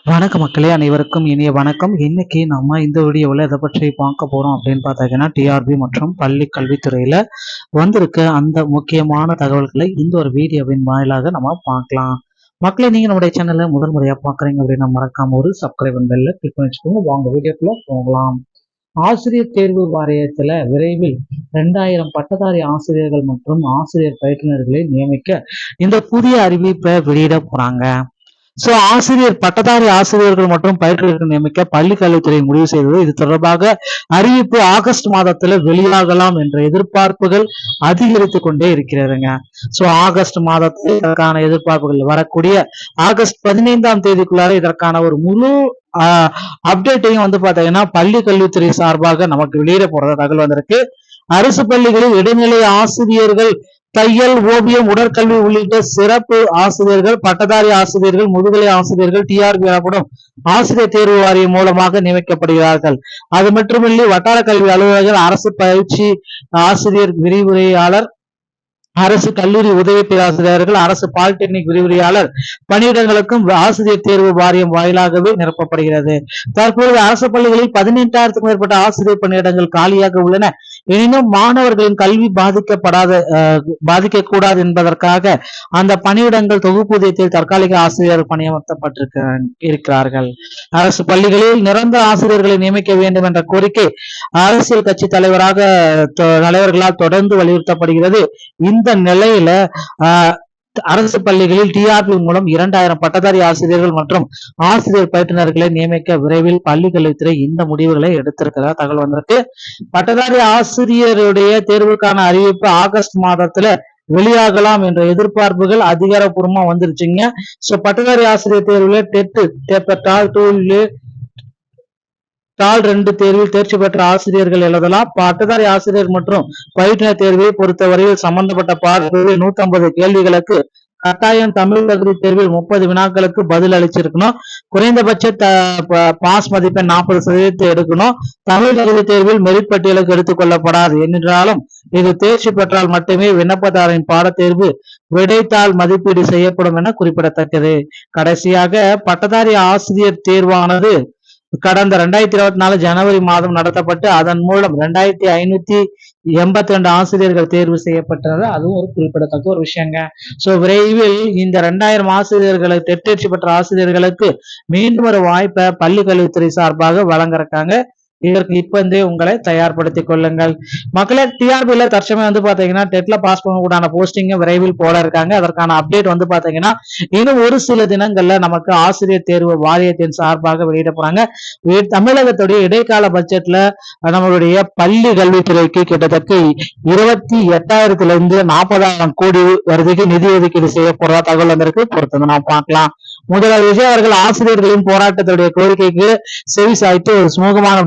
வணக்க மக்களே, அனைவருக்கும் இனிய வணக்கம். இன்னைக்கு நம்ம இந்த வீடியோவில் எதை பற்றி பார்க்க போறோம் அப்படின்னு பார்த்தீங்கன்னா, டிஆர்பி மற்றும் பள்ளி கல்வித்துறையில வந்திருக்க அந்த முக்கியமான தகவல்களை இந்த ஒரு வீடியோவின் வாயிலாக நம்ம பார்க்கலாம். மக்களே, நீங்க நம்முடைய சேனலை முதல் முறையா பாக்குறீங்க அப்படின்னா மறக்காம ஒரு சப்ஸ்கிரைப் பெல்ல கிளிக் பண்ணி வச்சுக்கோங்க. வாங்க வீடியோக்குள்ள போகலாம். ஆசிரியர் தேர்வு வாரியத்துல விரைவில் 2000 பட்டதாரி ஆசிரியர்கள் மற்றும் ஆசிரியர் பயிற்றுநர்களை நியமிக்க இந்த புதிய அறிவிப்பை வெளியிட போறாங்க. ஆசிரியர் பட்டதாரி ஆசிரியர்கள் மற்றும் பயிற்றுநர்கள் நியமிக்க பள்ளி கல்வித்துறை முடிவு செய்தது. இது தொடர்பாக அறிவிப்பு ஆகஸ்ட் மாதத்துல வெளியாகலாம் என்ற எதிர்பார்ப்புகள் அதிகரித்து கொண்டே இருக்கிறதுங்க. ஆகஸ்ட் மாதத்தில் இதற்கான எதிர்பார்ப்புகள் வரக்கூடிய ஆகஸ்ட் 15ஆம் தேதிக்குள்ளார இதற்கான ஒரு முழு அப்டேட்டையும் பாத்தீங்கன்னா பள்ளி கல்வித்துறை சார்பாக நமக்கு வெளியிட போறத தகவல் வந்திருக்கு. அரசு பள்ளிகளில் இடைநிலை ஆசிரியர்கள், தையல், ஓவியம், உடற்கல்வி உள்ளிட்ட சிறப்பு ஆசிரியர்கள், பட்டதாரி ஆசிரியர்கள், முதுகலை ஆசிரியர்கள் டிஆர்பி எனப்படும் ஆசிரியர் தேர்வு வாரியம் மூலமாக நியமிக்கப்படுகிறார்கள். அது மட்டுமின்றி வட்டார கல்வி அலுவலர்கள், அரசு பயிற்சி ஆசிரியர் விரிவுரையாளர், அரசு கல்லூரி உதவி பேராசிரியர்கள், அரசு பாலிடெக்னிக் விரிவுரையாளர் பணியிடங்களுக்கும் ஆசிரியர் தேர்வு வாரியம் வாயிலாகவே நிரப்பப்படுகிறது. தற்போது அரசு பள்ளிகளில் 18,000க்கும் மேற்பட்ட ஆசிரியர் பணியிடங்கள் காலியாக உள்ளன. எனினும் மாணவர்களின் கல்வி பாதிக்க கூடாது என்பதற்காக அந்த பணியிடங்கள் தொகுப்பூதியத்தில் தற்காலிக ஆசிரியர் பணியமர்த்தப்பட்டிருக்கிறார்கள். அரசு பள்ளிகளில் நிரந்தர ஆசிரியர்களை நியமிக்க வேண்டும் என்ற கோரிக்கை அரசியல் கட்சி தலைவர்களால் தொடர்ந்து வலியுறுத்தப்படுகிறது. இந்த நிலையில அரசு பள்ளிகளில் டிஆர்பி மூலம் 2000 பட்டதாரி ஆசிரியர்கள் மற்றும் ஆசிரியர் பயிற்றுநர்களை நியமிக்க விரைவில் பள்ளி கல்வித்துறை இந்த முடிவுகளை எடுத்திருக்கிறதா தகவல் வந்திருக்கு. பட்டதாரி ஆசிரியருடைய தேர்வுக்கான அறிவிப்பு ஆகஸ்ட் மாதத்துல வெளியாகலாம் என்ற எதிர்பார்ப்புகள் அதிகாரப்பூர்வமா வந்துருச்சுங்க. பட்டதாரி ஆசிரியர் தேர்வுல தாள் 2 தேர்வில் தேர்ச்சி பெற்ற ஆசிரியர்கள் எழுதலாம். பட்டதாரி ஆசிரியர் மற்றும் பயிற்றுனர் தேர்வை பொறுத்தவரையில் சம்பந்தப்பட்ட பார்வையில் 150 கேள்விகளுக்கு கட்டாயம் தமிழ் தகுதி தேர்வில் 30 வினாக்களுக்கு பதில் அளிச்சிருக்கணும். குறைந்தபட்ச பாஸ் மதிப்பெண் 40% எடுக்கணும். தமிழ் தகுதி தேர்வில் மெரிட் பட்டியலுக்கு எடுத்துக் கொள்ளப்படாது என்றாலும் இது தேர்ச்சி பெற்றால் மட்டுமே விண்ணப்பதாரின் பாடத்தேர்வு விடைத்தாள் மதிப்பீடு செய்யப்படும் என குறிப்பிடத்தக்கது. கடைசியாக பட்டதாரி ஆசிரியர் தேர்வானது கடந்த 2024 ஜனவரி மாதம் நடத்தப்பட்டு அதன் மூலம் 2582 ஆசிரியர்கள் தேர்வு செய்யப்பட்டது. அதுவும் ஒரு குறிப்பிடத்தக்க ஒரு விஷயங்க. விரைவில் இந்த 2000 ஆசிரியர்களை தேர்ச்சி பெற்ற ஆசிரியர்களுக்கு மீண்டும் ஒரு வாய்ப்பை பள்ளி கல்வித்துறை சார்பாக வழங்க இருக்காங்க. இதற்கு இப்பந்தே உங்களை தயார்படுத்திக் கொள்ளுங்கள். மக்களே, டிஆர்பில தற்சமயம் பாத்தீங்கன்னா டெட்ல பாஸ் பண்ணக்கூடான போஸ்டிங்க விரைவில் போல இருக்காங்க. அதற்கான அப்டேட் பாத்தீங்கன்னா இன்னும் ஒரு சில தினங்கள்ல நமக்கு ஆசிரியர் தேர்வு வாரியத்தின் சார்பாக வெளியிட போறாங்க. தமிழகத்துடைய இடைக்கால பட்ஜெட்ல நம்மளுடைய பள்ளி கல்வித்துறைக்கு கிட்டத்தட்ட 28,000 40,000 கோடி வருதைக்கு நிதி ஒதுக்கீடு செய்ய போறதா தகவல் வந்திருக்கு. பொறுத்து நாம் பார்க்கலாம். முதல்வர் விஜய் அவர்கள் ஆசிரியர்களின் போராட்டத்துடைய கோரிக்கைக்கு செவி சாய்த்து ஒரு சுமூகமான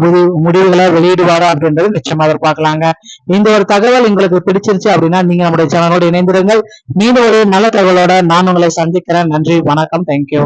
முடிவுகளை வெளியிடுவாரா அப்படின்றது நிச்சயமா எதிர்பார்க்கலாங்க. இந்த ஒரு தகவல் உங்களுக்கு பிடிச்சிருச்சு அப்படின்னா நீங்க நம்முடைய சேனலோடு இணைந்திருங்கள். மீண்டும் ஒரு நல்ல தகவலோட நான் உங்களை சந்திக்கிறேன். நன்றி, வணக்கம், தேங்க்யூ.